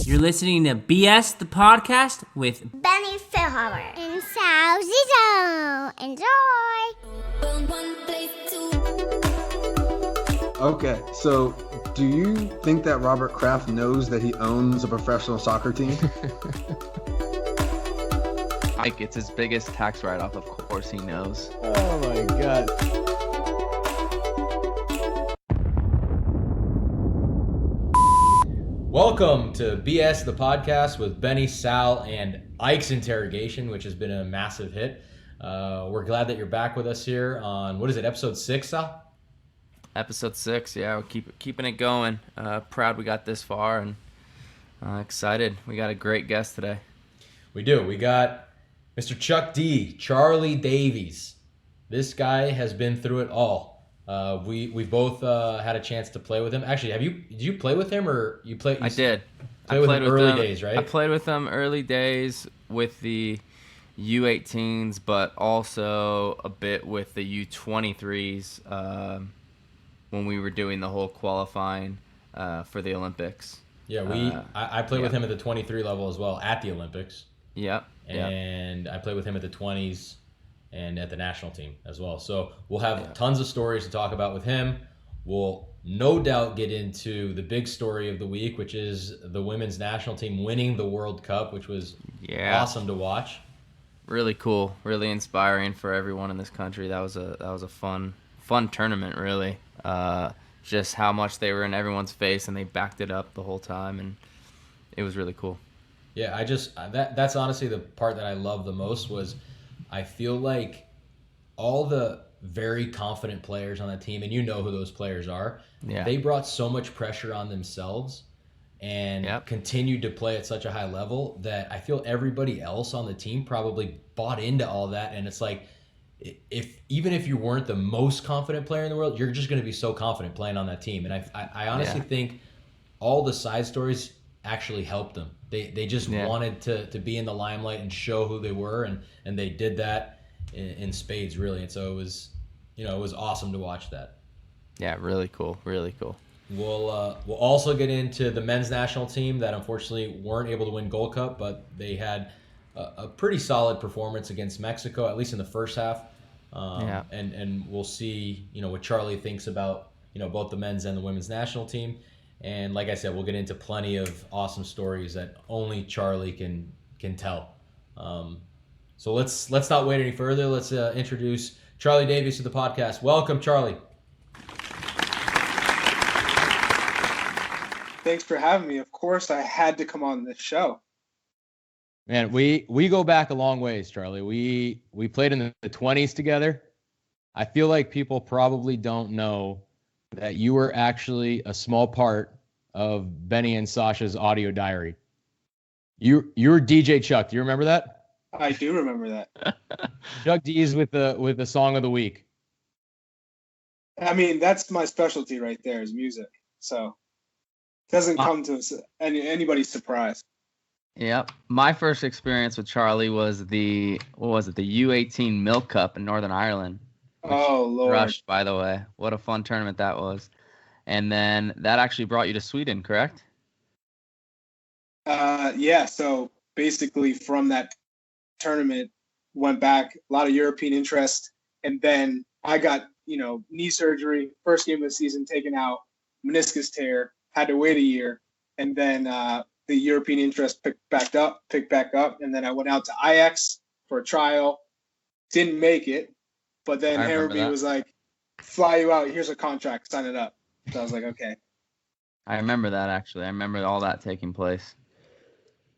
You're listening to BS the podcast with Benny Philhauer and Sal Zizzo. Enjoy! Okay, so do you think that Robert Kraft knows that he owns a professional soccer team? Mike, it's his biggest tax write-off. Of course he knows. Oh my God. Welcome to BS the podcast with Benny, Sal, and Ike's Interrogation, which has been a massive hit. We're glad that you're back with us here on, what is it, episode 6, Sal? Episode 6, yeah, we're keeping it going. Proud we got this far and excited. We got a great guest today. We do. We got Mr. Chuck D, Charlie Davies. This guy has been through it all. We both had a chance to play with him. Actually, did you play with him or you played? I did. I played with him early days, right? I played with him early days with the U18s, but also a bit with the U23s when we were doing the whole qualifying for the Olympics. Yeah, I played with him at the 23 level as well at the Olympics. Yep. And I played with him at the 20s and at the national team as well. So we'll have tons of stories to talk about with him. We'll no doubt get into the big story of the week, which is the women's national team winning the World Cup, which was awesome to watch. Really cool, really inspiring for everyone in this country. That was a fun tournament, really. Just how much they were in everyone's face and they backed it up the whole time, and it was really cool. Yeah, that's honestly the part that I love the most. Was I feel like all the very confident players on that team, and you know who those players are, they brought so much pressure on themselves and continued to play at such a high level that I feel everybody else on the team probably bought into all that. And it's like, even if you weren't the most confident player in the world, you're just going to be so confident playing on that team. And I honestly think all the side stories actually helped them. They just wanted to be in the limelight and show who they were, and they did that in spades, really. And so it was awesome to watch that. Yeah, really cool, really cool. We'll also get into the men's national team that unfortunately weren't able to win Gold Cup, but they had a pretty solid performance against Mexico, at least in the first half. And we'll see what Charlie thinks about both the men's and the women's national team. And like I said, we'll get into plenty of awesome stories that only Charlie can tell. So let's not wait any further. Let's introduce Charlie Davies to the podcast. Welcome, Charlie. Thanks for having me. Of course, I had to come on this show. Man, we go back a long ways, Charlie. We played in the 20s together. I feel like people probably don't know that you were actually a small part of Benny and Sasha's audio diary. You were DJ Chuck. Do you remember that? I do remember that. Chuck D's with the song of the week. I mean, that's my specialty right there is music. So it doesn't come to anybody's surprise. Yep. My first experience with Charlie was the U18 Milk Cup in Northern Ireland. Oh, Lord. Rushed, by the way. What a fun tournament that was. And then that actually brought you to Sweden, correct? Yeah, so basically from that tournament, went back, a lot of European interest, and then I got, knee surgery, first game of the season taken out, meniscus tear, had to wait a year, and then the European interest picked back up, and then I went out to Ajax for a trial, didn't make it. But then Hammerby was like, fly you out. Here's a contract. Sign it up. So I was like, okay. I remember that, actually. I remember all that taking place.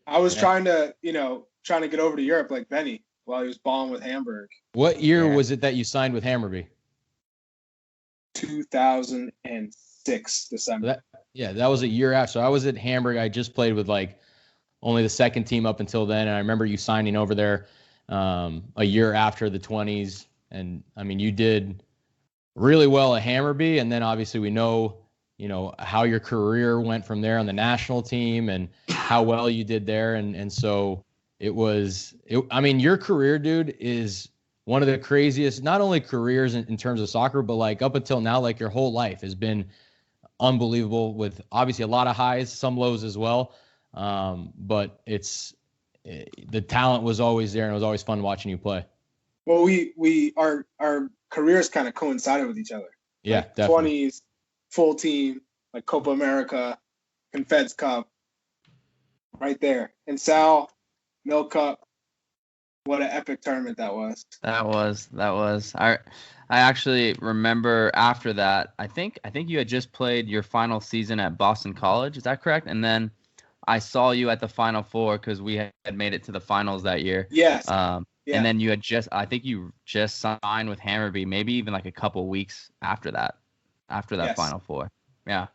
I was trying to get over to Europe like Benny while he was balling with Hamburg. What year was it that you signed with Hammerby? 2006, December. That was a year after. So I was at Hamburg. I just played with only the second team up until then. And I remember you signing over there a year after the 20s. And I mean, you did really well at Hammerby, and then obviously we know, how your career went from there on the national team and how well you did there. And so your career, dude, is one of the craziest, not only careers in terms of soccer, but up until now, your whole life has been unbelievable with obviously a lot of highs, some lows as well. But the talent was always there, and it was always fun watching you play. Well, our careers kind of coincided with each other. Yeah, like definitely. 20s, full team, like Copa America, Confeds Cup, right there. And Sal, Milk Cup, what an epic tournament that was. That was. I actually remember after that. I think you had just played your final season at Boston College. Is that correct? And then I saw you at the Final Four because we had made it to the finals that year. Yes. Yeah. And then I think you just signed with Hammarby, maybe even like a couple weeks after that yes. Final Four. Yeah.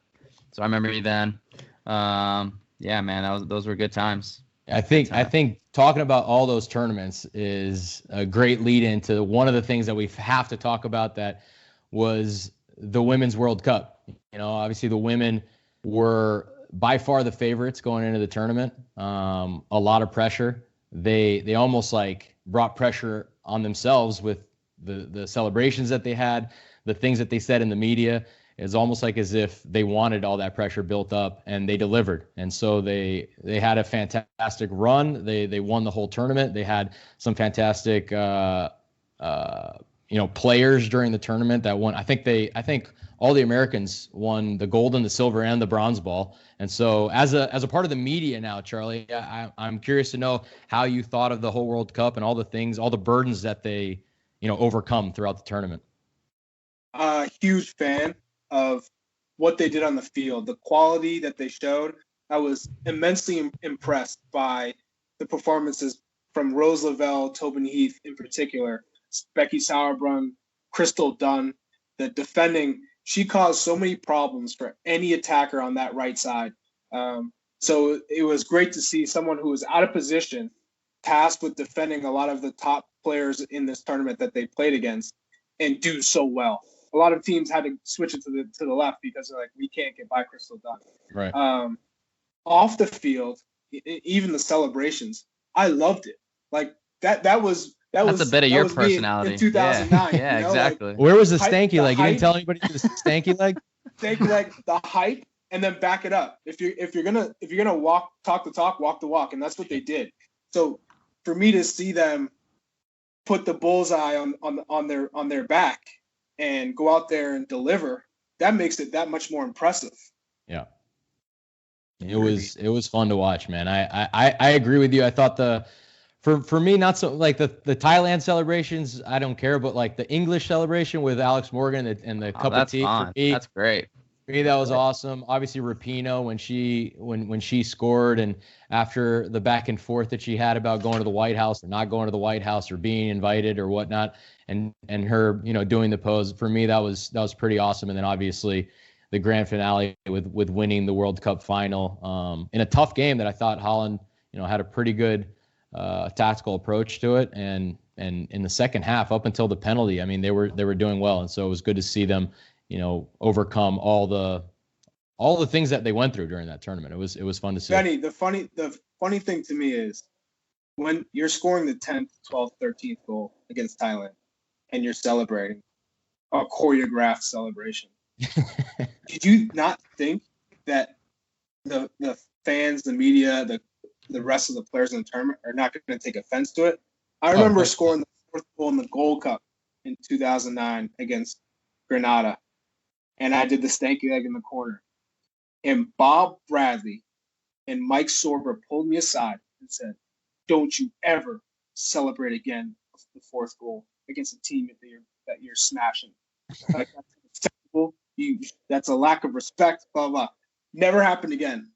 So I remember you then. Yeah, man, those were good times. I think talking about all those tournaments is a great lead into one of the things that we have to talk about, that was the Women's World Cup. You know, obviously the women were by far the favorites going into the tournament. A lot of pressure. They almost like brought pressure on themselves with the celebrations that they had, the things that they said in the media. It's almost like as if they wanted all that pressure built up, and they delivered. And so they had a fantastic run. They won the whole tournament. They had some fantastic players during the tournament that won. I think all the Americans won the gold and the silver and the bronze ball. And so as a part of the media now, Charlie, I'm curious to know how you thought of the whole World Cup and all the things, all the burdens that they, overcome throughout the tournament. Huge fan of what they did on the field, the quality that they showed. I was immensely impressed by the performances from Rose Lavelle, Tobin Heath in particular, Becky Sauerbrunn, Crystal Dunn. The defending, she caused so many problems for any attacker on that right side. So it was great to see someone who was out of position, tasked with defending a lot of the top players in this tournament that they played against, and do so well. A lot of teams had to switch it to the left because they're like, we can't get by Crystal Dunn. Right. Off the field, even the celebrations, I loved it. Like that's a bit of your personality in 2009. Yeah, exactly. Like, where was the stanky leg? You didn't tell anybody the stanky leg? Stanky leg, the hype, and then back it up. If you're gonna talk the talk, walk the walk, and that's what they did. So for me to see them put the bullseye on their back and go out there and deliver, that makes it that much more impressive. Yeah. It was fun to watch, man. I agree with you. I thought for me, not so like the Thailand celebrations, I don't care, but like the English celebration with Alex Morgan and the cup of tea. That's great. For me, that was awesome. Obviously, Rapinoe when she scored, and after the back and forth that she had about going to the White House or not going to the White House or being invited or whatnot, and her doing the pose, for me that was pretty awesome. And then obviously the grand finale with winning the World Cup final in a tough game that I thought Holland had a pretty good tactical approach to it, and in the second half up until the penalty, I mean they were doing well, and so it was good to see them overcome all the things that they went through during that tournament. It was fun to see. Benny, the funny thing to me is when you're scoring the 10th, 12th, 13th goal against Thailand and you're celebrating a choreographed celebration. Did you not think that the fans, the media, the rest of the players in the tournament are not going to take offense to it? I remember scoring the fourth goal in the Gold Cup in 2009 against Grenada, and I did the stanky leg in the corner. And Bob Bradley and Mike Sorber pulled me aside and said, "Don't you ever celebrate again the fourth goal against a team that you're smashing. Like, that's acceptable. That's a lack of respect, blah, blah." Never happened again.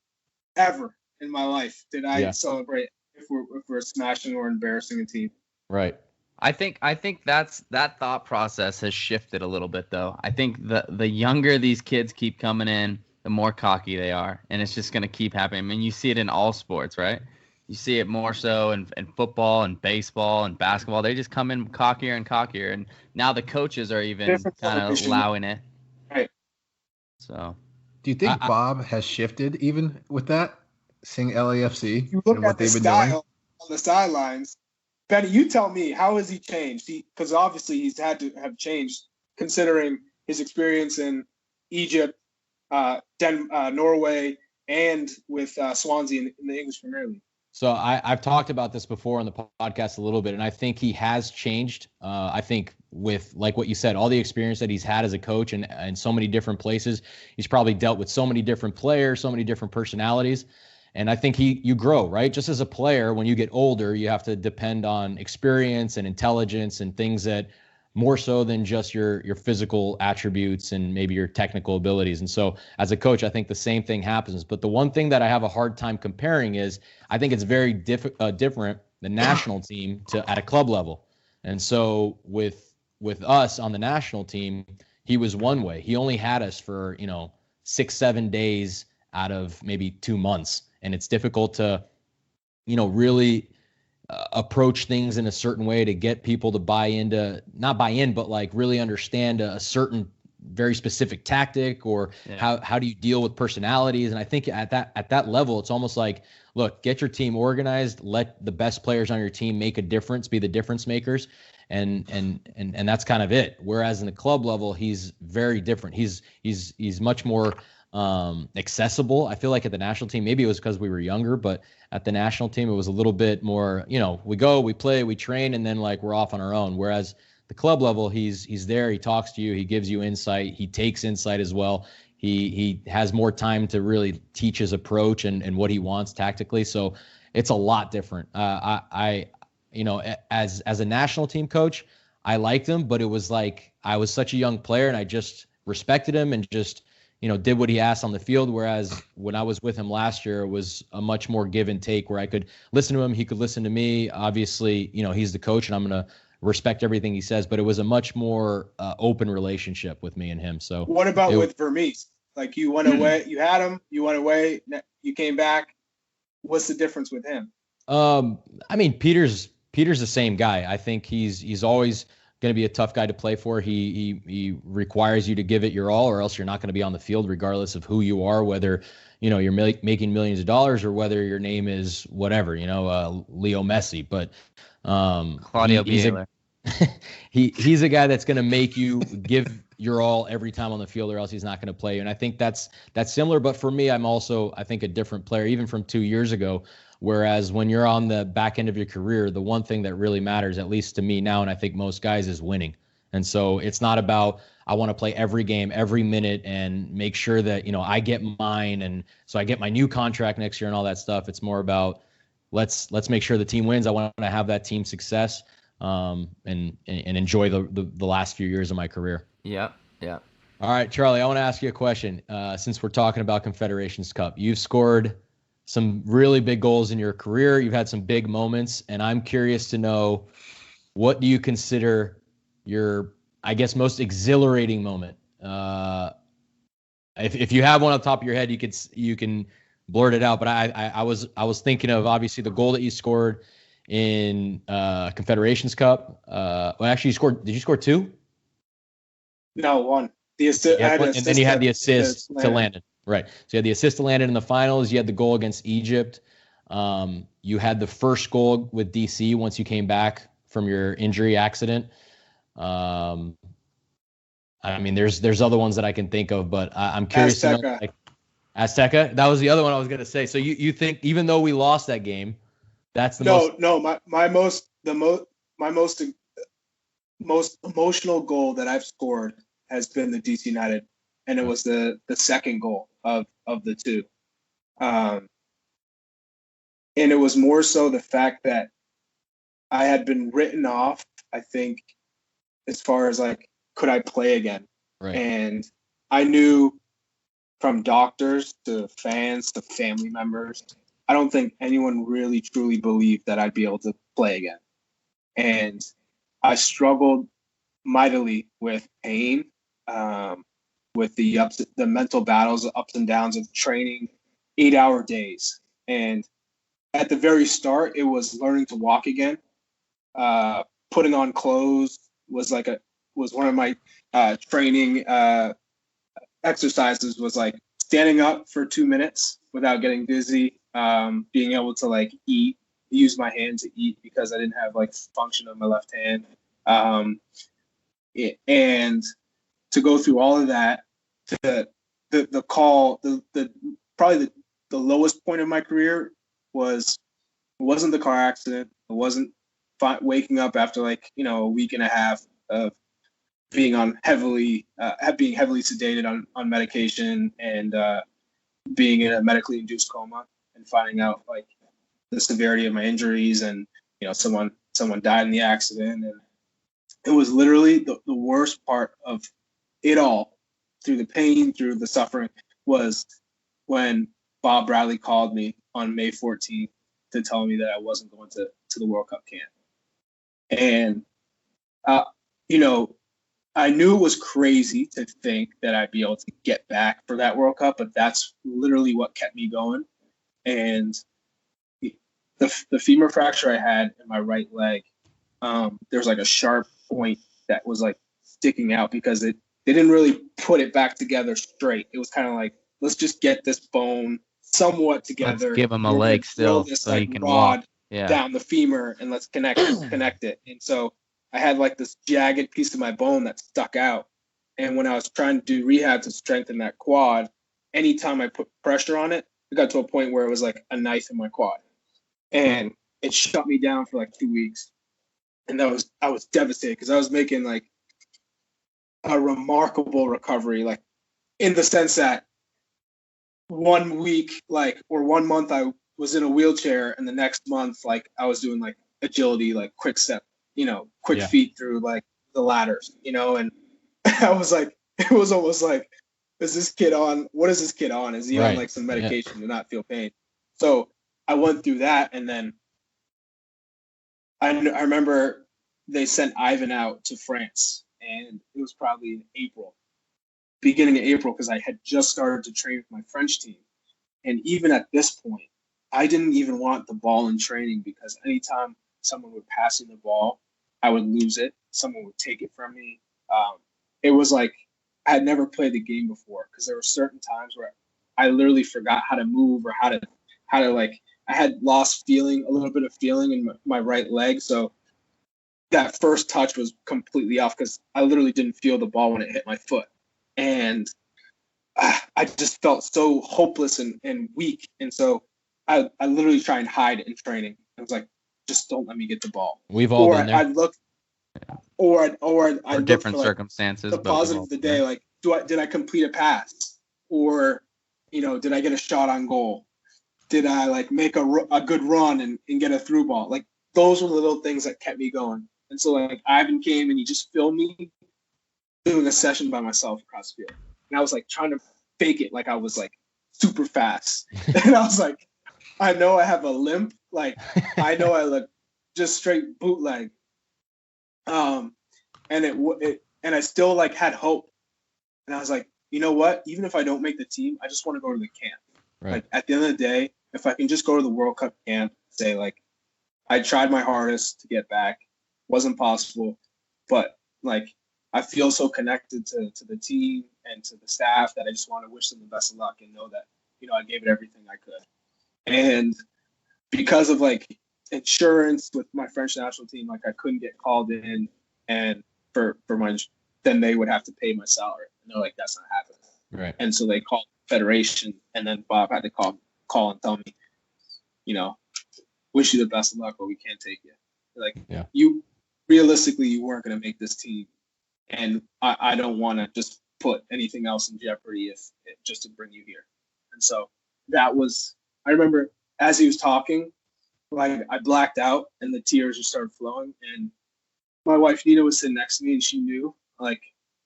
Ever in my life did I celebrate if we're smashing or embarrassing a team. Right. I think that thought process has shifted a little bit, though. I think the younger these kids keep coming in, the more cocky they are, and it's just going to keep happening. I mean, you see it in all sports, right? You see it more so in football and baseball and basketball. They just come in cockier and cockier, and now the coaches are even kind of allowing it. Right. So, do you think Bob has shifted even with that, seeing LAFC you look and at what they've been style doing on the sidelines? Benny, you tell me, how has he changed? Because obviously he's had to have changed considering his experience in Egypt, Norway, and with Swansea in the English Premier League. So I've talked about this before on the podcast a little bit, and I think he has changed. I think with, like what you said, all the experience that he's had as a coach and in so many different places, he's probably dealt with so many different players, so many different personalities. And I think you grow, right? Just as a player, when you get older, you have to depend on experience and intelligence and things that more so than just your physical attributes and maybe your technical abilities. And so as a coach, I think the same thing happens. But the one thing that I have a hard time comparing is I think it's very different, the national team at a club level. And so with us on the national team, he was one way. He only had us for, 6-7 days out of maybe 2 months. And it's difficult to, really approach things in a certain way to get people to not buy in, but like really understand a certain very specific tactic, or how do you deal with personalities. And I think at that level, it's almost like, look, get your team organized, let the best players on your team make a difference, be the difference makers. And that's kind of it. Whereas in the club level, he's very different. He's much more accessible. I feel like at the national team, maybe it was because we were younger, but at the national team, it was a little bit more, we go, we play, we train, and then like we're off on our own. Whereas the club level, he's there, he talks to you, he gives you insight, he takes insight as well. He has more time to really teach his approach and what he wants tactically. So it's a lot different. As a national team coach, I liked him, but it was like I was such a young player and I just respected him and just did what he asked on the field. Whereas when I was with him last year, it was a much more give and take where I could listen to him. He could listen to me. Obviously, he's the coach and I'm going to respect everything he says, but it was a much more open relationship with me and him. So what about with Vermees? Like you went away, you had him, you went away, you came back. What's the difference with him? Peter's the same guy. I think he's always going to be a tough guy to play for. He requires you to give it your all, or else you're not going to be on the field, regardless of who you are, whether you're making millions of dollars or whether your name is whatever, Leo Messi. But Claudio Bielsa. He's a guy that's going to make you give your all every time on the field, or else he's not going to play you. And I think that's similar. But for me, I'm also, I think, a different player, even from 2 years ago. Whereas when you're on the back end of your career, the one thing that really matters, at least to me now, and I think most guys, is winning. And so it's not about, I want to play every game, every minute, and make sure that, I get mine. And so I get my new contract next year and all that stuff. It's more about, let's make sure the team wins. I want to have that team success, and enjoy the last few years of my career. Yeah. All right, Charlie, I want to ask you a question. Since we're talking about Confederations Cup, you've scored some really big goals in your career. You've had some big moments, and I'm curious to know, what do you consider your, I guess, most exhilarating moment? If you have one on the top of your head, you can blurt it out. But I was thinking of, obviously, the goal that you scored in Confederations Cup. Actually, did you score 2? No, 1. The assist, and then you had the assist to Landon. Right. So you had the assist to Landon in the finals. You had the goal against Egypt. You had the first goal with DC once you came back from your injury accident. There's other ones that I can think of, but I'm curious to know. Azteca. That was the other one I was going to say. So you think, even though we lost that game, that's the most emotional goal that I've scored has been the DC United, and it was the second goal of the 2. And it was more so the fact that I had been written off, I think, as far as like, could I play again? Right. And I knew from doctors to fans to family members, I don't think anyone really truly believed that I'd be able to play again. And I struggled mightily with pain, with the mental battles, the ups and downs of training, 8-hour days. And at the very start, it was learning to walk again. Putting on clothes was one of my training exercises, was like standing up for 2 minutes without getting dizzy, being able to like use my hand to eat because I didn't have like function of my left hand. And to go through all of that, the call, probably the lowest point of my career wasn't the car accident. It wasn't waking up after like, a week and a half of being heavily sedated on medication and being in a medically induced coma and finding out like the severity of my injuries and, someone died in the accident. And it was literally the worst part of it all, through the pain, through the suffering, was when Bob Bradley called me on May 14th to tell me that I wasn't going to the World Cup camp. And, I knew it was crazy to think that I'd be able to get back for that World Cup, but that's literally what kept me going. And the femur fracture I had in my right leg, there's like a sharp point that was like sticking out because they didn't really put it back together straight. It was kind of like, let's just get this bone somewhat together. Let's give him a leg still this, so like, he can rod walk down the femur and let's connect it. And so I had like this jagged piece of my bone that stuck out. And when I was trying to do rehab to strengthen that quad, anytime I put pressure on it, it got to a point where it was like a knife in my quad. And it shut me down for like 2 weeks. And I was devastated because I was making like a remarkable recovery, like in the sense that 1 week, like, or 1 month I was in a wheelchair, and the next month, like, I was doing like agility, like quick step, quick feet through like the ladders, and I was like, it was almost like, what is this kid on? Is he on like some medication to not feel pain? So I went through that, and then I remember they sent Ivan out to France, and it was probably in April, beginning of April, because I had just started to train with my French team. And even at this point, I didn't even want the ball in training, because anytime someone would pass me the ball, I would lose it. Someone would take it from me. It was like I had never played the game before, because there were certain times where I literally forgot how to move or how to like, I had lost a little bit of feeling in my right leg. So that first touch was completely off because I literally didn't feel the ball when it hit my foot. And I just felt so hopeless and weak. And so I literally try and hide in training. I was like, just don't let me get the ball. We've all been there. I'd look, or I'd different look for, circumstances. like, the positive of the day, like, did I complete a pass? Or, did I get a shot on goal? Did I like make a good run and get a through ball? Like, those were the little things that kept me going. And so like Ivan came and he just filmed me doing a session by myself across the field. And I was like trying to fake it like I was like super fast. And I was like, I know I have a limp. Like, I know I look just straight bootleg. And and I still like had hope. And I was like, you know what? Even if I don't make the team, I just want to go to the camp. Right. Like, at the end of the day, if I can just go to the World Cup camp, say like, I tried my hardest to get back, wasn't possible, but like, I feel so connected to the team and to the staff that I just want to wish them the best of luck and know that, I gave it everything I could. And because of like insurance with my French national team, like I couldn't get called in, and then they would have to pay my salary. And they're like, that's not happening. Right. And so they called the federation, and then Bob had to call and tell me, wish you the best of luck, but we can't take you. Like, you realistically, you weren't going to make this team. And I don't want to just put anything else in jeopardy just to bring you here. And so I remember as he was talking, like I blacked out and the tears just started flowing. And my wife, Nina, was sitting next to me, and she knew, like,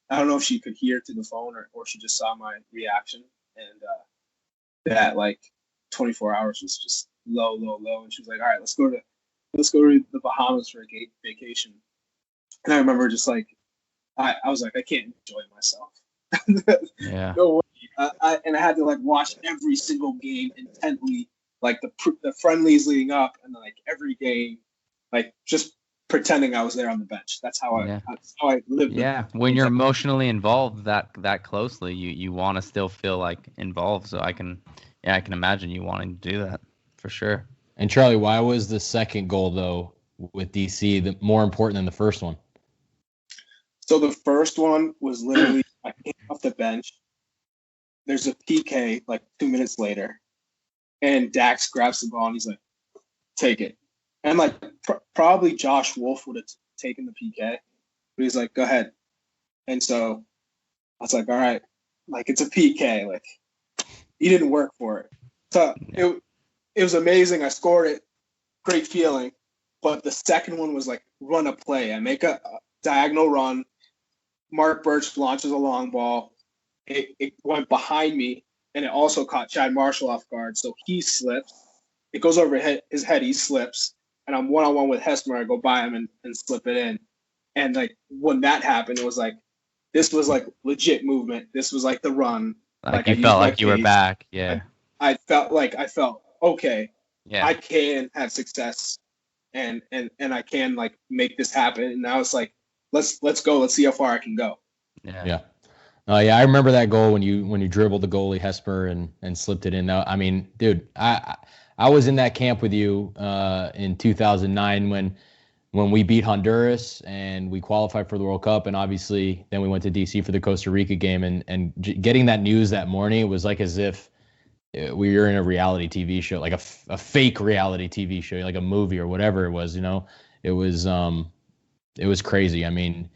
I don't know if she could hear through the phone or she just saw my reaction. And that like 24 hours was just low. And she was like, all right, let's go to the Bahamas for a vacation. And I remember just like, I was like, I can't enjoy myself. Yeah. No way. And I had to like watch every single game intently, like the friendlies leading up, and like every game, like just pretending I was there on the bench. That's how I lived. Yeah. When you're emotionally involved that closely, you want to still feel like involved. So I can imagine you wanting to do that for sure. And Charlie, why was the second goal though with DC more important than the first one? So the first one was literally I came off the bench. There's a PK like 2 minutes later, And Dax grabs the ball and he's like, take it. And like probably Josh Wolf would have taken the PK, but he's like, go ahead. And so I was like, all right, like it's a PK. Like he didn't work for it. So it was amazing. I scored it. Great feeling. But the second one was like run a play. I make a diagonal run. Mark Birch launches a long ball. It went behind me, and it also caught Chad Marshall off guard. So he slips. It goes over his head. He slips. And I'm one-on-one with Hesmer. I go by him and slip it in. And, like, when that happened, it was like, this was, like, legit movement. This was, like, the run. Like you felt like you were back. Yeah. I felt, okay, yeah, I can have success. And I can, like, make this happen. And now it's like, let's go. Let's see how far I can go. Yeah. I remember that goal when you dribbled the goalie Hesper and slipped it in. I mean, dude, I was in that camp with you in 2009 when we beat Honduras and we qualified for the World Cup, and obviously then we went to DC for the Costa Rica game, and getting that news that morning, it was like as if we were in a reality TV show, like a fake reality TV show, like a movie or whatever it was. It was crazy. I mean,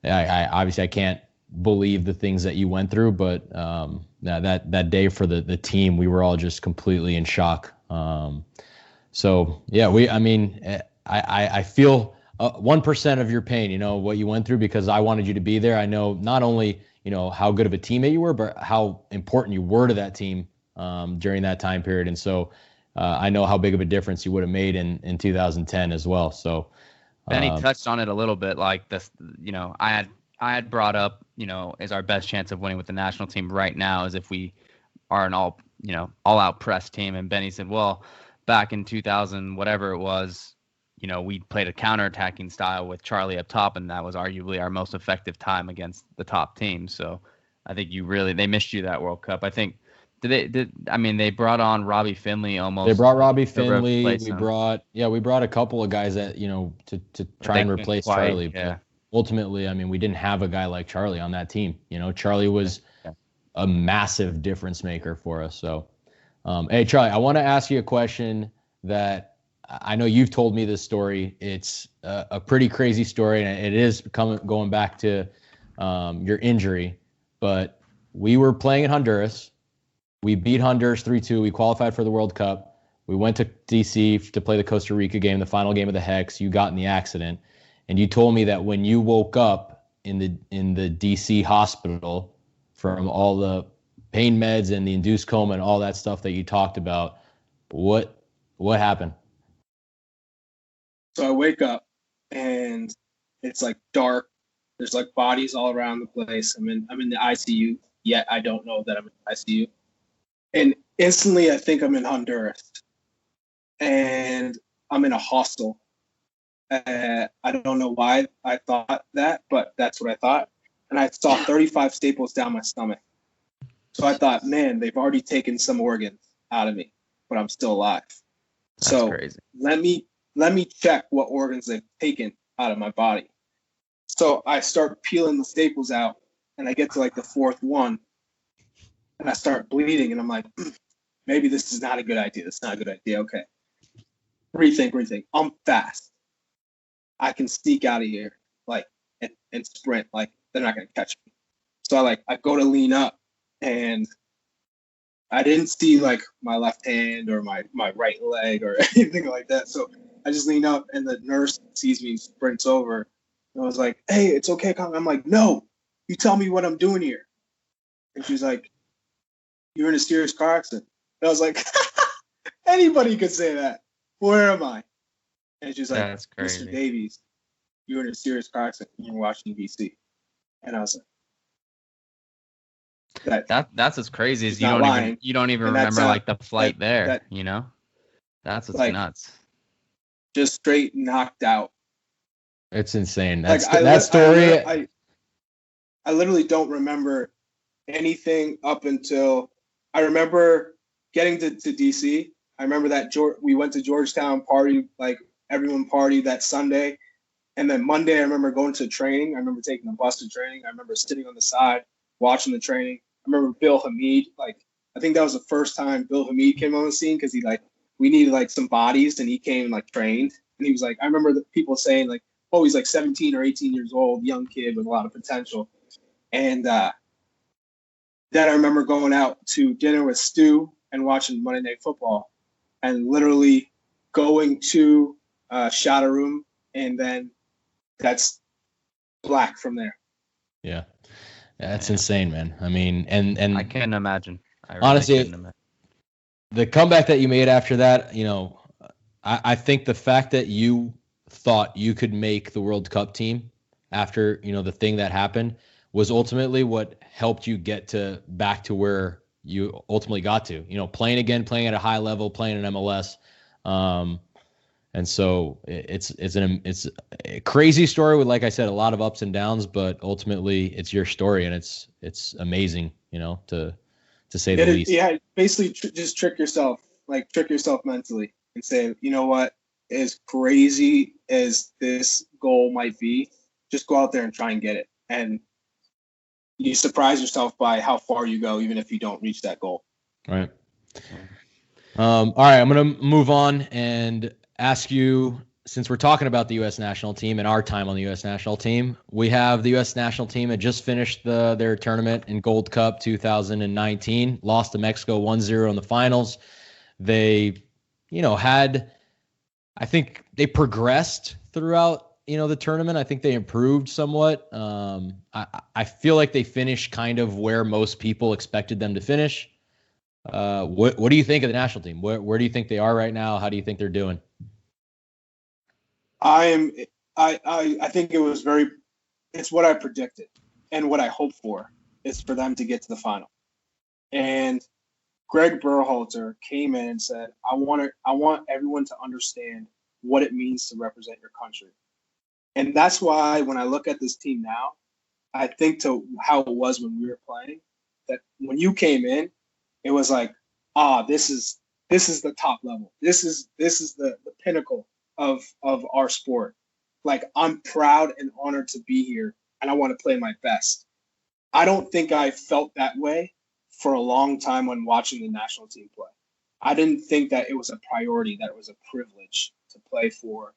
I obviously I can't believe the things that you went through, but that day for the team, we were all just completely in shock. So yeah, I feel 1% of your pain, what you went through, because I wanted you to be there. I know not only how good of a teammate you were, but how important you were to that team during that time period. And so I know how big of a difference you would have made in 2010 as well. So Benny touched on it a little bit, like this, I had brought up, is our best chance of winning with the national team right now is if we are an all out press team. And Benny said, well, back in 2000, whatever it was, we played a counterattacking style with Charlie up top, and that was arguably our most effective time against the top team. So I think they missed you that World Cup. I think they brought on Robbie Finley almost. They brought Robbie Finley. We brought a couple of guys that, to try and replace Charlie. Yeah. But ultimately, we didn't have a guy like Charlie on that team. Charlie was a massive difference maker for us. So, hey, Charlie, I want to ask you a question that I know you've told me this story. It's a pretty crazy story, and it is going back to your injury. But we were playing in Honduras. We beat Honduras 3-2. We qualified for the World Cup. We went to DC to play the Costa Rica game, the final game of the Hex. You got in the accident, and you told me that when you woke up in the DC hospital from all the pain meds and the induced coma and all that stuff that you talked about, what happened? So I wake up and it's like dark. There's like bodies all around the place. I'm in the ICU, yet I don't know that I'm in the ICU. And instantly I think I'm in Honduras. And I'm in a hostel. I don't know why I thought that, but that's what I thought. And I saw 35 staples down my stomach. So I thought, man, they've already taken some organs out of me, but I'm still alive. That's crazy. Let me check what organs they've taken out of my body. So I start peeling the staples out, and I get to like the fourth one, and I start bleeding, and I'm like, maybe this is not a good idea. That's not a good idea. Okay. Rethink. I'm fast. I can sneak out of here, like, and sprint. Like, they're not going to catch me. So I go to lean up, and I didn't see like my left hand or my right leg or anything like that. So I just lean up, and the nurse sees me and sprints over. And I was like, hey, it's okay. I'm like, no, you tell me what I'm doing here. And she's like, you're in a serious car accident. And I was like, anybody could say that. Where am I? And she's like, that's crazy. Mr. Davies, you're in a serious car accident in Washington, D.C. And I was like, that's as crazy as you don't even and remember like the flight there. That's what's like, nuts. Just straight knocked out. It's insane. That story. I literally don't remember anything up until I remember getting to DC. I remember that we went to Georgetown, party, like everyone partied that Sunday. And then Monday, I remember going to training. I remember taking the bus to training. I remember sitting on the side, watching the training. I remember Bill Hamid, like I think that was the first time Bill Hamid came on the scene because we needed some bodies, and he came and trained. And he was I remember the people saying oh, he's 17 or 18 years old, young kid with a lot of potential. And then I remember going out to dinner with Stu and watching Monday Night Football, and literally going to shadow room, and then that's black from there. Yeah, that's insane, man. I mean, and I can't imagine. I really honestly, couldn't imagine. The comeback that you made after that, I think the fact that you thought you could make the World Cup team after, the thing that happened was ultimately what helped you get back to where you ultimately got to, playing at a high level, playing in MLS. And so it's a crazy story with, like I said, a lot of ups and downs, but ultimately it's your story, and it's amazing, to say the least. Yeah, basically just trick yourself mentally and say, you know what, as crazy as this goal might be, just go out there and try and get it. And you surprise yourself by how far you go, even if you don't reach that goal. All right. All right, I'm going to move on and ask you, since we're talking about the U.S. national team and our time on the U.S. national team, we have the U.S. national team had just finished their tournament in Gold Cup 2019, lost to Mexico 1-0 in the finals. They, I think they progressed throughout, the tournament. I think they improved somewhat. I feel like they finished kind of where most people expected them to finish. What do you think of the national team? Where do you think they are right now? How do you think they're doing? I think it's what I predicted and what I hoped for is for them to get to the final. And Greg Berhalter came in and said, I want everyone to understand what it means to represent your country. And that's why when I look at this team now, I think to how it was when we were playing, that when you came in, it was this is the top level. This is the pinnacle of our sport. I'm proud and honored to be here, and I want to play my best. I don't think I felt that way for a long time when watching the national team play. I didn't think that it was a priority, that it was a privilege to play for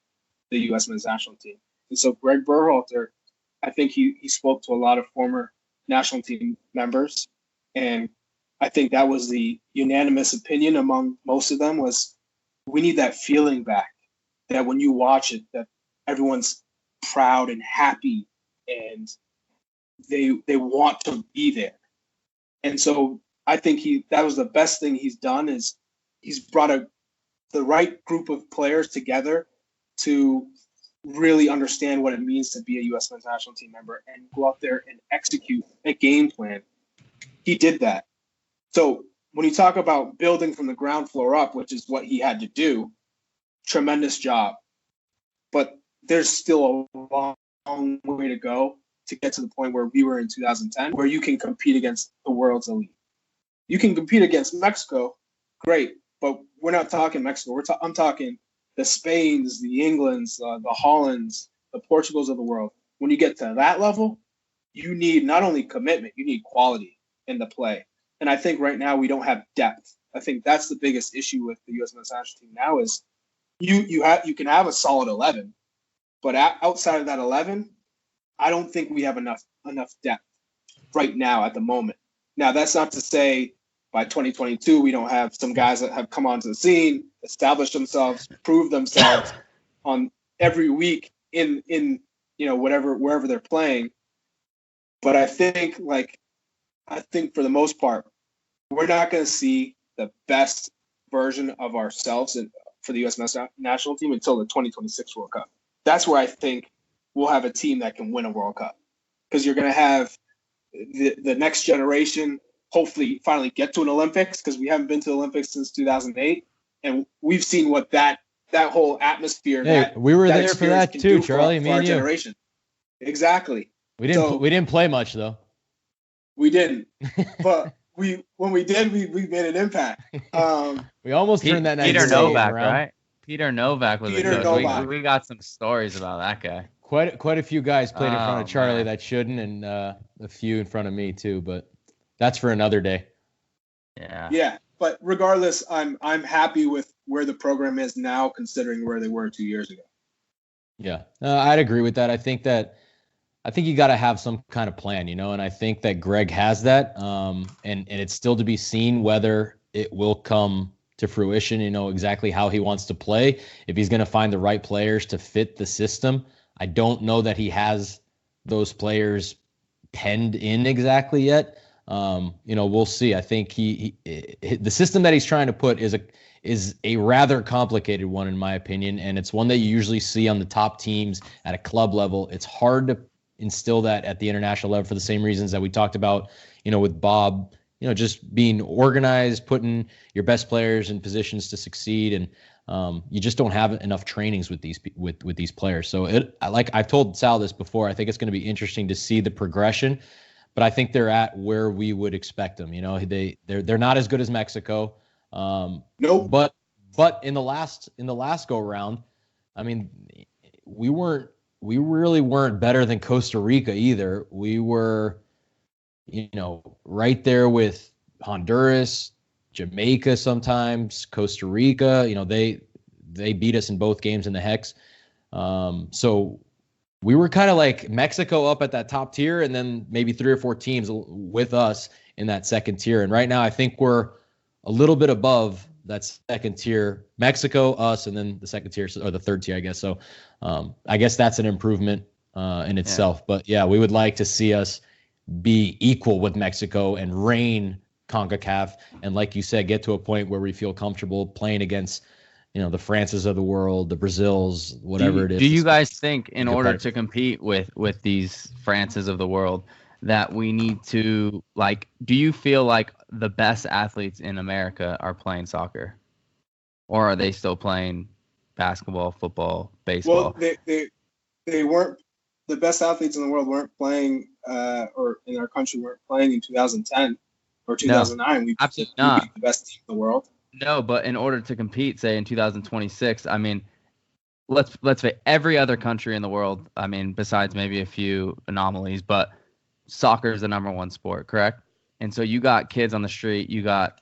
the U.S. men's national team. And so Greg Berhalter, I think he spoke to a lot of former national team members, and I think that was the unanimous opinion among most of them was we need that feeling back, that when you watch it, that everyone's proud and happy and they want to be there. And so I think that was the best thing he's done is he's brought the right group of players together to really understand what it means to be a U.S. men's national team member and go out there and execute a game plan. He did that. So when you talk about building from the ground floor up, which is what he had to do, tremendous job. But there's still a long way to go to get to the point where we were in 2010, where you can compete against the world's elite. You can compete against Mexico, great, but we're not talking Mexico. I'm talking the Spains, the Englands, the Hollands, the Portugals of the world. When you get to that level, you need not only commitment, you need quality in the play. And I think right now we don't have depth. I think that's the biggest issue with the U.S. men's national team now is you can have a solid 11, but outside of that 11, I don't think we have enough depth right now at the moment. Now, that's not to say by 2022 we don't have some guys that have come onto the scene, established themselves, proved themselves on every week in wherever they're playing. But I think for the most part, we're not going to see the best version of ourselves for the U.S. national team until the 2026 World Cup. That's where I think we'll have a team that can win a World Cup, because you're going to have the next generation hopefully finally get to an Olympics, because we haven't been to the Olympics since 2008, and we've seen what that whole atmosphere. Hey, we were there for that too, Charlie. Me and you. Generation. Exactly. We didn't play much though. We didn't, but when we did, we made an impact. We almost turned that night. Peter Novak, right? Peter Novak was Peter a coach. Novak. We got some stories about that guy. Quite a few guys played in front of Charlie that shouldn't, and a few in front of me too. But that's for another day. Yeah. But regardless, I'm happy with where the program is now, considering where they were 2 years ago. Yeah, I'd agree with that. I think you got to have some kind of plan, and I think that Greg has that. And it's still to be seen whether it will come to fruition, exactly how he wants to play, if he's going to find the right players to fit the system. I don't know that he has those players penned in exactly yet. We'll see. I think the system that he's trying to put is a rather complicated one, in my opinion, and it's one that you usually see on the top teams at a club level. It's hard to instill that at the international level for the same reasons that we talked about, with Bob, just being organized, putting your best players in positions to succeed. And you just don't have enough trainings with these players. So I've told Sal this before, I think it's going to be interesting to see the progression, but I think they're at where we would expect them. They're not as good as Mexico. Nope. But in the last go round, I mean, we really weren't better than Costa Rica either. We were, right there with Honduras, Jamaica, sometimes Costa Rica. They beat us in both games in the Hex. So we were kind of like Mexico up at that top tier, and then maybe 3 or 4 teams with us in that second tier. And right now, I think we're a little bit above that second tier, Mexico, us, and then the second tier, or the third tier, I guess. So I guess that's an improvement in itself. Yeah. But yeah, we would like to see us be equal with Mexico and reign CONCACAF. And like you said, get to a point where we feel comfortable playing against, the Frances of the world, the Brazils, whatever it is. Do you guys think in order to compete with these Frances of the world that we need to, do you feel like the best athletes in America are playing soccer? Or are they still playing basketball, football, baseball? Well, they weren't, the best athletes in the world weren't playing, or in our country weren't playing in 2010 or 2009. No, absolutely not. We beat the best team in the world. No, but in order to compete, say in 2026, I mean, let's say every other country in the world, I mean, besides maybe a few anomalies, but soccer is the number one sport, correct? And so you got kids on the street, you got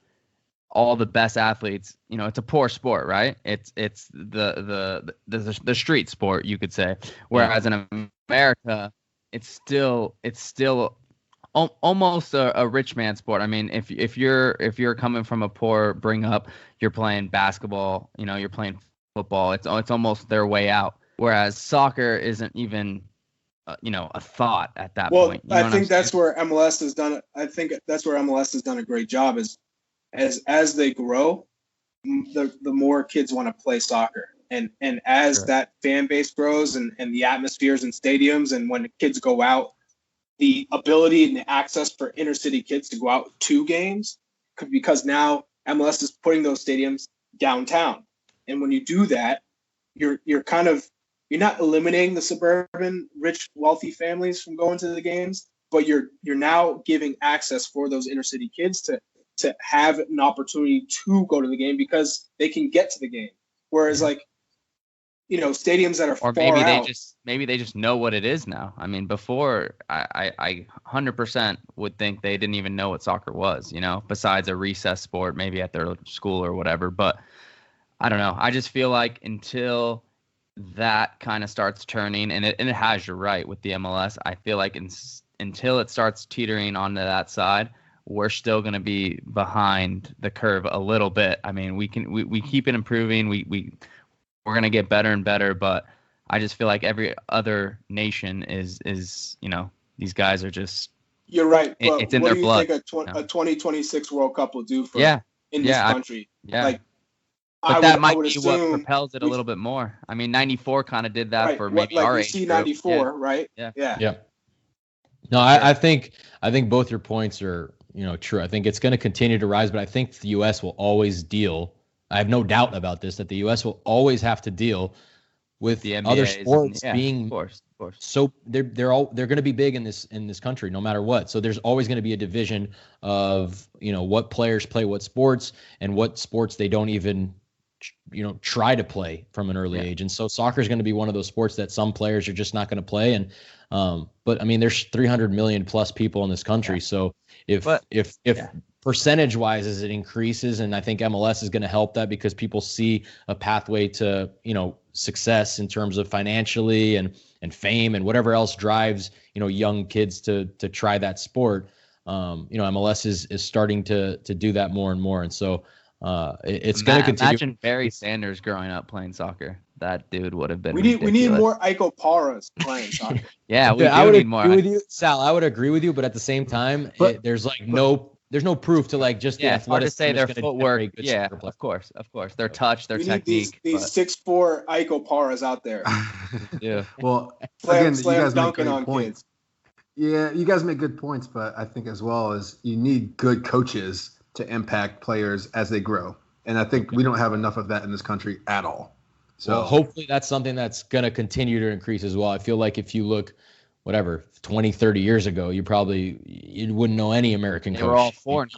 all the best athletes. It's a poor sport, right? It's the street sport, you could say. Whereas in America, it's still almost a rich man sport. I mean, if you're coming from a poor bring up, you're playing basketball, you're playing football. It's almost their way out. Whereas soccer isn't even a thought at that point. I think that's where MLS has done it. I think that's where MLS has done a great job. Is as they grow, the more kids want to play soccer, and as that fan base grows and the atmospheres in stadiums, and when the kids go out, the ability and the access for inner city kids to go out to games, because now MLS is putting those stadiums downtown, and when you do that, you're not eliminating the suburban, rich, wealthy families from going to the games, but you're now giving access for those inner city kids to have an opportunity to go to the game because they can get to the game. Whereas stadiums that are or far out, maybe they just know what it is now. I mean, before I 100% would think they didn't even know what soccer was, besides a recess sport, maybe at their school or whatever. But I don't know. I just feel like until that kind of starts turning, and it has, you're right, with the MLS, I feel like until it starts teetering onto that side, we're still going to be behind the curve a little bit. I mean, we keep it improving. We're going to get better and better, but I just feel like every other nation is these guys are just. You're right. But it's in their blood. What do you think a 2026 World Cup will do for in this country? But that might be what propels it a little bit more. I mean, 94 kind of did that for maybe our age. You see 94, right? Yeah. No, I think both your points are true. I think it's going to continue to rise, but I think the U.S. will always deal. I have no doubt about this, that the U.S. will always have to deal with the other sports being. Of course. So they're going to be big in this country no matter what. So there's always going to be a division of what players play what sports and what sports they don't even try to play from an early age. And so soccer is going to be one of those sports that some players are just not going to play. And but I mean, there's 300 million plus people in this country. So if percentage-wise as it increases, and I think MLS is going to help that because people see a pathway to, success in terms of financially and fame and whatever else drives, young kids to try that sport. MLS is starting to do that more and more, and so it's going to continue. Imagine Barry Sanders growing up playing soccer. That dude would have been. We need more Iko Paras playing soccer. Yeah, I would need agree more. with you, Sal. I would agree with you, but at the same time, there's no proof to just the Hard to say their gonna footwork. generate good Yeah, soccer players. of course, their touch, their We technique. need these 6'4" Iko Paras out there. Yeah. Well, Slam again, you guys make dunking great on points. kids. Yeah, you guys make good points, but I think as well as you need good coaches to impact players as they grow. And I think we don't have enough of that in this country at all. So hopefully that's something that's going to continue to increase as well. I feel like if you look, 20, 30 years ago, you wouldn't know any American coach. They were all foreign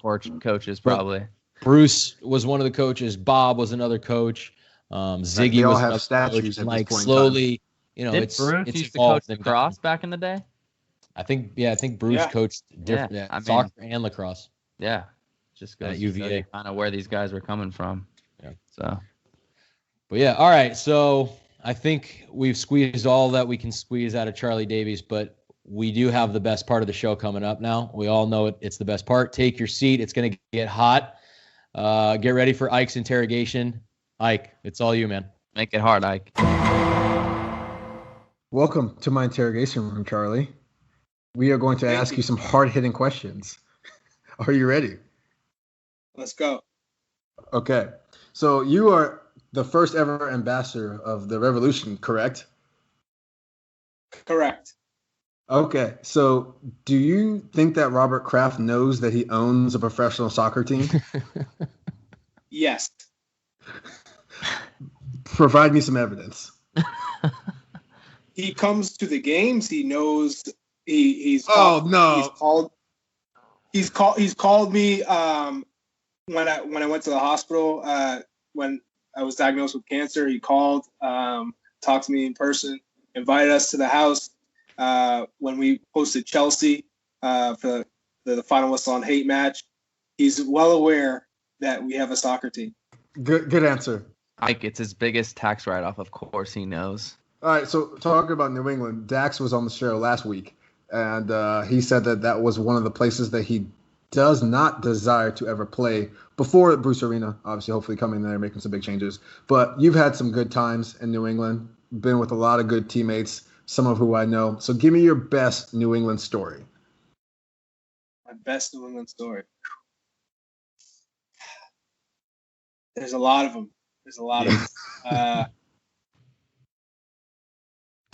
coaches, probably. Bruce was one of the coaches. Bob was another coach. Ziggy they all was have another statues coach. at this point in slowly, Did it's Bruce it's used to coach evolved and lacrosse back in the day? I think Bruce coached different soccer and lacrosse. Yeah, just goes At to UVA. kind of where these guys were coming from. Yeah. So. But yeah, all right. So I think we've squeezed all that we can squeeze out of Charlie Davies, but we do have the best part of the show coming up now. We all know it's the best part. Take your seat. It's going to get hot. Get ready for Ike's interrogation. Ike, it's all you, man. Make it hard, Ike. welcome to my interrogation room, Charlie. We are going to ask you some hard-hitting questions. Are you ready? Let's go. Okay. So you are the first ever ambassador of the Revolution, correct? Correct. Okay. So do you think that Robert Kraft knows that he owns a professional soccer team? Yes. Provide me some evidence. He comes to the games. He knows he's called me when I went to the hospital when I was diagnosed with cancer. He called, talked to me in person, invited us to the house when we hosted Chelsea for the final whistle on hate match. He's well aware that we have a soccer team. Good answer. Ike, it's his biggest tax write-off. Of course he knows. All right, so talking about New England, Dax was on the show last week, and he said that was one of the places that he does not desire to ever play before Bruce Arena, obviously, hopefully coming there, making some big changes. But you've had some good times in New England, been with a lot of good teammates, some of who I know. So give me your best New England story. My best New England story. There's a lot of them.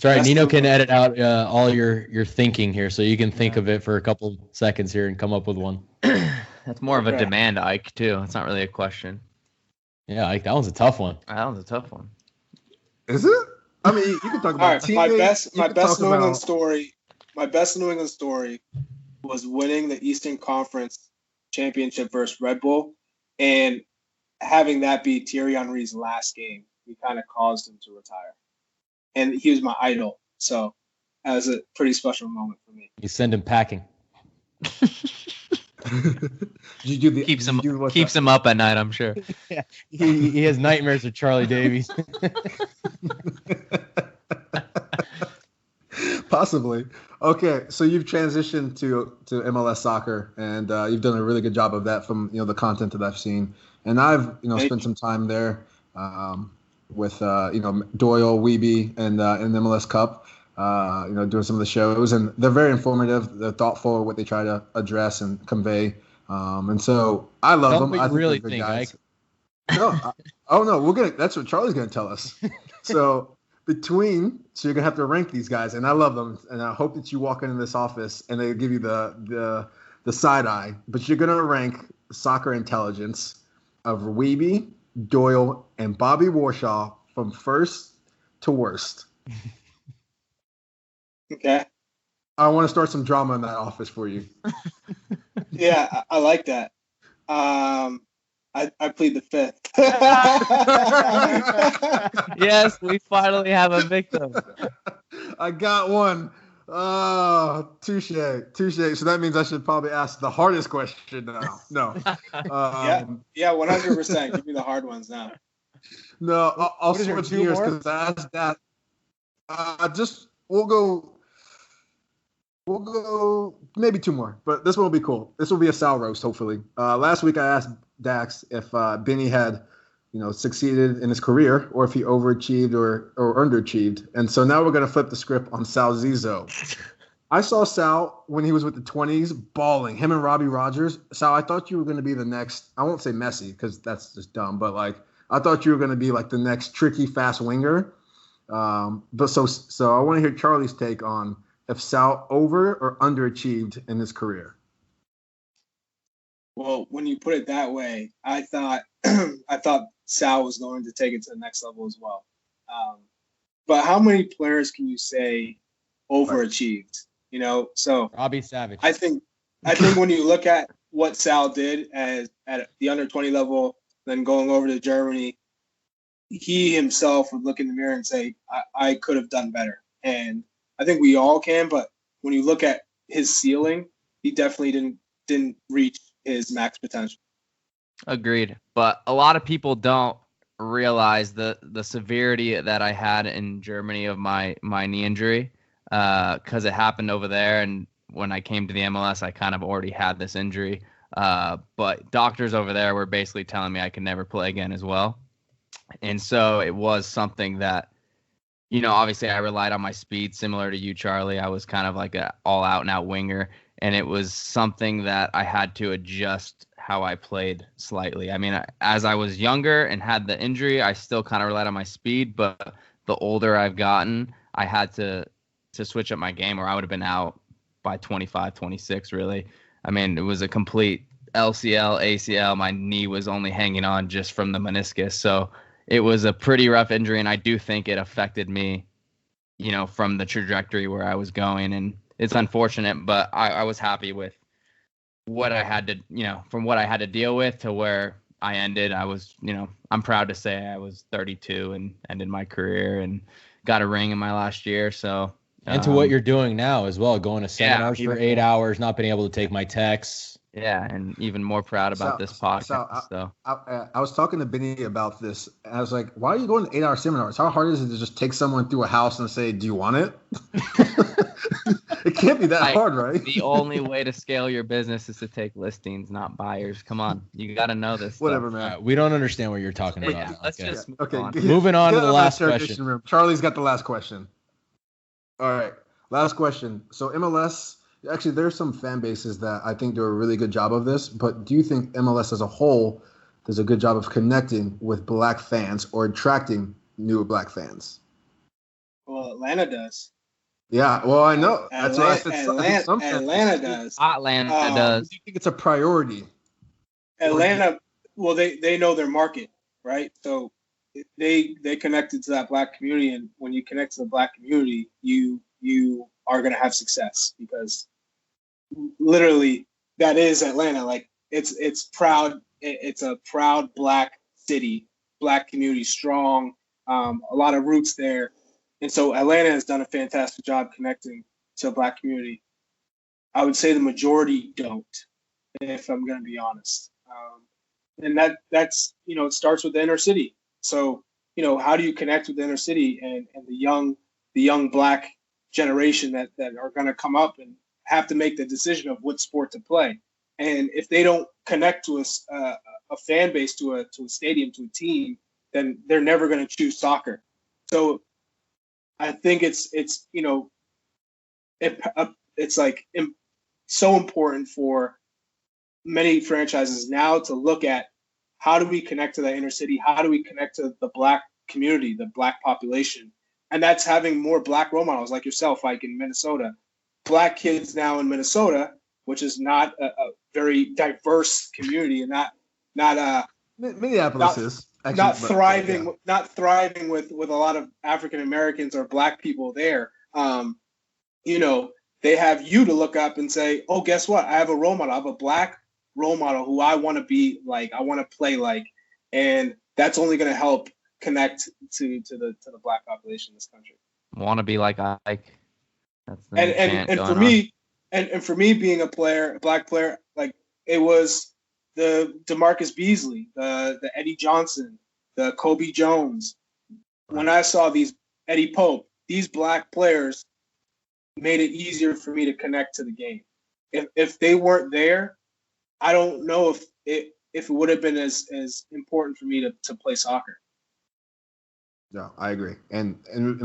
Sorry, Nino can edit out all your thinking here, so you can think of it for a couple seconds here and come up with one. That's more of a demand, Ike, too. It's not really a question. Yeah, Ike, that one's a tough one. That was a tough one. Is it? I mean, you can talk about teammates. My best New England story. My best New England story was winning the Eastern Conference championship versus Red Bull, and having that be Thierry Henry's last game. We kind of caused him to retire, and he was my idol. So that was a pretty special moment for me. You send him packing. Keeps him up at night, I'm sure. Yeah, he has nightmares of Charlie Davies. Possibly. Okay, so you've transitioned to MLS soccer, and you've done a really good job of that from the content that I've seen. And I've spent some time there with Doyle, Weeby, and in the MLS Cup. Doing some of the shows, and they're very informative. They're thoughtful in what they try to address and convey. And so I love them. I really think think, guys. No, that's what Charlie's gonna tell us. So you're gonna have to rank these guys, and I love them. And I hope that you walk into this office and they give you the side eye. But you're gonna rank soccer intelligence of Weeby, Doyle, and Bobby Warshaw from first to worst. Okay. I want to start some drama in that office for you. Yeah, I like that. I plead the fifth. Yes, we finally have a victim. I got one. Oh, touche. So that means I should probably ask the hardest question now. No. Yeah, 100%. Give me the hard ones now. No, I'll What is there, switch two gears more? because I asked that. Just we'll go maybe two more, but this one will be cool. This will be a Sal roast, hopefully. Last week I asked Dax if Benny had, succeeded in his career or if he overachieved or underachieved. And so now we're gonna flip the script on Sal Zizzo. I saw Sal when he was with the 20s balling, him and Robbie Rogers. Sal, I thought you were gonna be the next, I won't say Messi because that's just dumb, but like I thought you were gonna be like the next tricky fast winger. But so I want to hear Charlie's take on if Sal over or underachieved in his career. Well, when you put it that way, I thought I thought Sal was going to take it to the next level as well. But how many players can you say overachieved? So Robbie Savage. I think when you look at what Sal did at the under 20 level, then going over to Germany, he himself would look in the mirror and say, I could have done better. And I think we all can, but when you look at his ceiling, he definitely didn't reach his max potential. Agreed. But a lot of people don't realize the severity that I had in Germany of my knee injury because it happened over there. And when I came to the MLS, I kind of already had this injury. But doctors over there were basically telling me I could never play again as well. And so it was something that, obviously I relied on my speed, similar to you, Charlie. I was kind of like an all-out and out winger, and it was something that I had to adjust how I played slightly. I mean, as I was younger and had the injury, I still kind of relied on my speed, but the older I've gotten, I had to switch up my game or I would have been out by 25, 26, really. I mean, it was a complete LCL, ACL. My knee was only hanging on just from the meniscus. So it was a pretty rough injury, and I do think it affected me, from the trajectory where I was going. And it's unfortunate, but I was happy with what I had to, from what I had to deal with to where I ended. I was, I'm proud to say I was 32 and ended my career and got a ring in my last year. So, and to what you're doing now as well, going to seminars for 8 hours, not being able to take my texts. Yeah, and even more proud about this podcast. I was talking to Benny about this, and I was like, why are you going to 8-hour seminars? How hard is it to just take someone through a house and say, do you want it? It can't be that hard, right? The only way to scale your business is to take listings, not buyers. Come on. You got to know this. Whatever, man. We don't understand what you're talking about. Yeah, let's just move on. Moving on to the last question. Room. Charlie's got the last question. All right, last question. So MLS... Actually, there's some fan bases that I think do a really good job of this, but do you think MLS as a whole does a good job of connecting with black fans or attracting new black fans? Well, Atlanta does. Yeah, well, I know. That's why I said Atlanta does. Atlanta does. Do you think it's a priority? Atlanta, well, they know their market, right? So they connected to that black community, and when you connect to the black community, you are going to have success because literally that is Atlanta. Like it's proud. It's a proud black city, black community, strong, a lot of roots there. And so Atlanta has done a fantastic job connecting to the black community. I would say the majority don't, if I'm going to be honest. And that's, it starts with the inner city. So, how do you connect with the inner city and the young black generation that are going to come up and have to make the decision of what sport to play? And if they don't connect to a fan base, to a stadium, to a team, then they're never going to choose soccer. So I think it's like so important for many franchises now to look at how do we connect to the inner city? How do we connect to the black community, the black population? And that's having more black role models like yourself, like in Minnesota. Black kids now in Minnesota, which is not a very diverse community and not Minneapolis is actually, not thriving with a lot of African Americans or black people there. They have you to look up and say, oh, guess what? I have a role model. I have a black role model who I want to be like, I want to play like, and that's only going to help connect to the black population in this country. Want to be like Ike. That's the new chant and going for on. me, and for me being a player, a black player, like it was the DeMarcus Beasley, the Eddie Johnson, the Kobe Jones. When I saw these Eddie Pope, these black players made it easier for me to connect to the game. If they weren't there, I don't know if it would have been as important for me to play soccer. Yeah, I agree, and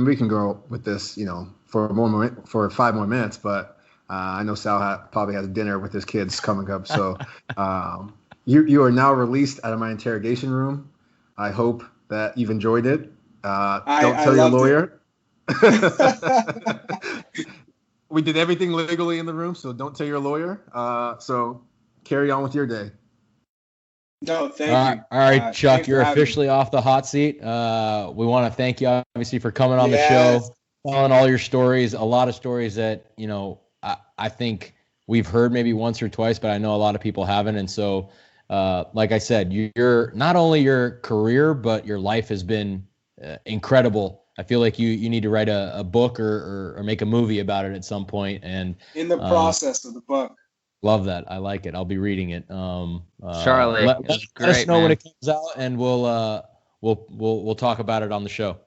we can go with this, for 5 more minutes. But I know Sal probably has dinner with his kids coming up, so you are now released out of my interrogation room. I hope that you've enjoyed it. Don't tell your lawyer. We did everything legally in the room, so don't tell your lawyer. So carry on with your day. No, thank you. All right, Chuck, you're officially off the hot seat. We want to thank you, obviously, for coming on the show, telling all your stories, a lot of stories that, I think we've heard maybe once or twice, but I know a lot of people haven't. And so, like I said, you're not only your career, but your life has been incredible. I feel like you need to write a book or make a movie about it at some point. And in the process of the book. Love that. I like it. I'll be reading it. Charlie, let us know when man. it comes out, and we'll talk about it on the show.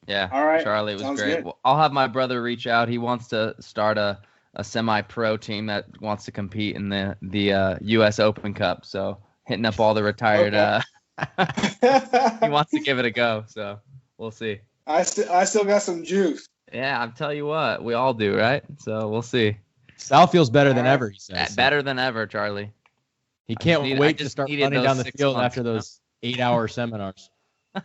Yeah. All right. Charlie, it was Sounds great. good. Well, I'll have my brother reach out. He wants to start a semi-pro team that wants to compete in the US Open Cup. So hitting up all the retired. He wants to give it a go. So we'll see. I still got some juice. Yeah, I'll tell you what. We all do, right? So we'll see. Sal feels better than ever, he says. Better than ever, Charlie. He can't wait to start running down the field after those 8-hour seminars. All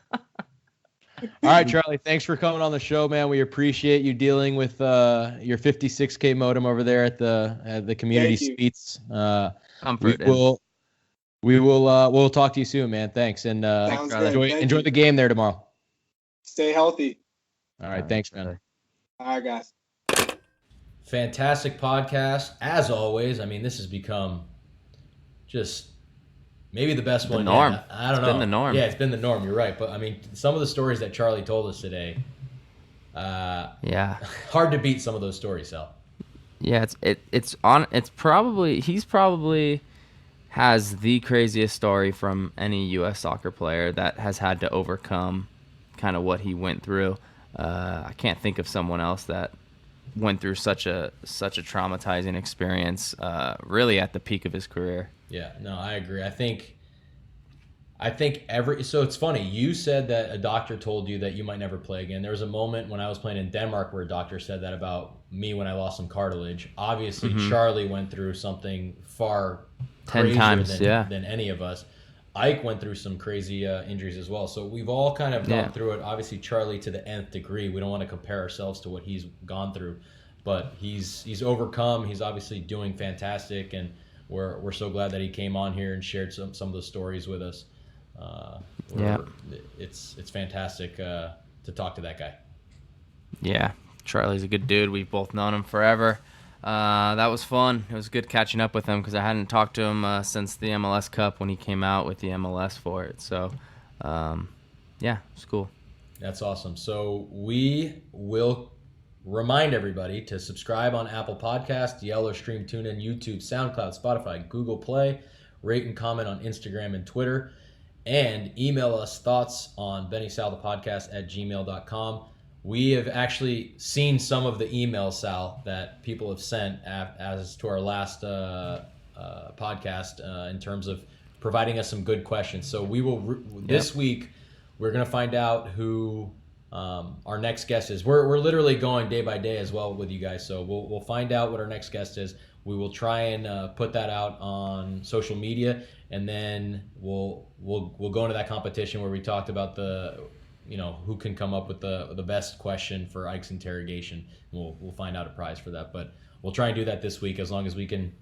right, Charlie, thanks for coming on the show, man. We appreciate you dealing with your 56K modem over there at the community suites. We'll talk to you soon, man. Thanks, and enjoy the game there tomorrow. Stay healthy. All right, thanks, man. All right, guys. Fantastic podcast, as always. I mean, this has become just maybe the best one. The norm. Yet. I don't know. It's been the norm. Yeah, it's been the norm. You're right. But I mean, some of the stories that Charlie told us today. Hard to beat some of those stories, Sal. Yeah, he's probably has the craziest story from any U.S. soccer player that has had to overcome kind of what he went through. I can't think of someone else that went through such a traumatizing experience, really at the peak of his career. Yeah, no, I agree. I think so it's funny. You said that a doctor told you that you might never play again. There was a moment when I was playing in Denmark where a doctor said that about me when I lost some cartilage. Obviously, Charlie went through something far 10 times than any of us. Ike went through some crazy injuries as well. So we've all kind of gone through it. Obviously, Charlie to the nth degree. We don't want to compare ourselves to what he's gone through, but he's overcome. He's obviously doing fantastic, and we're so glad that he came on here and shared some of the stories with us. It's fantastic to talk to that guy. Yeah, Charlie's a good dude. We've both known him forever. That was fun. It was good catching up with him because I hadn't talked to him since the MLS Cup when he came out with the MLS for it. So, it's cool. That's awesome. So we will remind everybody to subscribe on Apple Podcasts, Yellow Stream, TuneIn, YouTube, SoundCloud, Spotify, Google Play, rate and comment on Instagram and Twitter, and email us thoughts on BennySalThePodcast@gmail.com. We have actually seen some of the emails, Sal, that people have sent as to our last podcast in terms of providing us some good questions. So we will this week we're going to find out who our next guest is. We're literally going day by day as well with you guys. So we'll find out what our next guest is. We will try and put that out on social media, and then we'll go into that competition where we talked about who can come up with the best question for Ike's interrogation. We'll find out a prize for that, but we'll try and do that this week as long as we can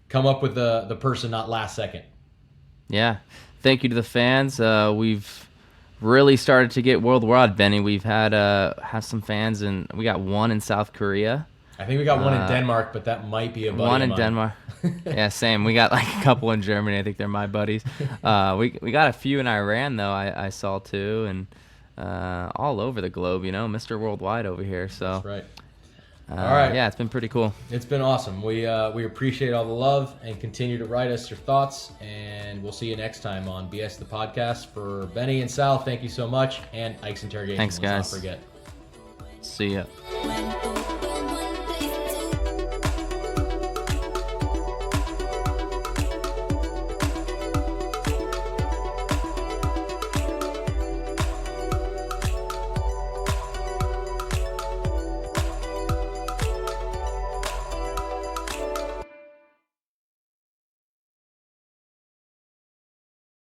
come up with the person not last second. Yeah. Thank you to the fans. We've really started to get worldwide, Benny. We've had some fans, and we got one in South Korea. I think we got one in Denmark, but that might be a buddy one in of mine. Denmark. Yeah, same. We got like a couple in Germany. I think they're my buddies. We got a few in Iran though. I saw too, and all over the globe. Mr. Worldwide over here. So that's right. All right. Yeah, it's been pretty cool. It's been awesome. We appreciate all the love and continue to write us your thoughts. And we'll see you next time on BS the Podcast. For Benny and Sal, thank you so much. And Ike's Interrogation. Thanks, guys. Let's not forget. See ya.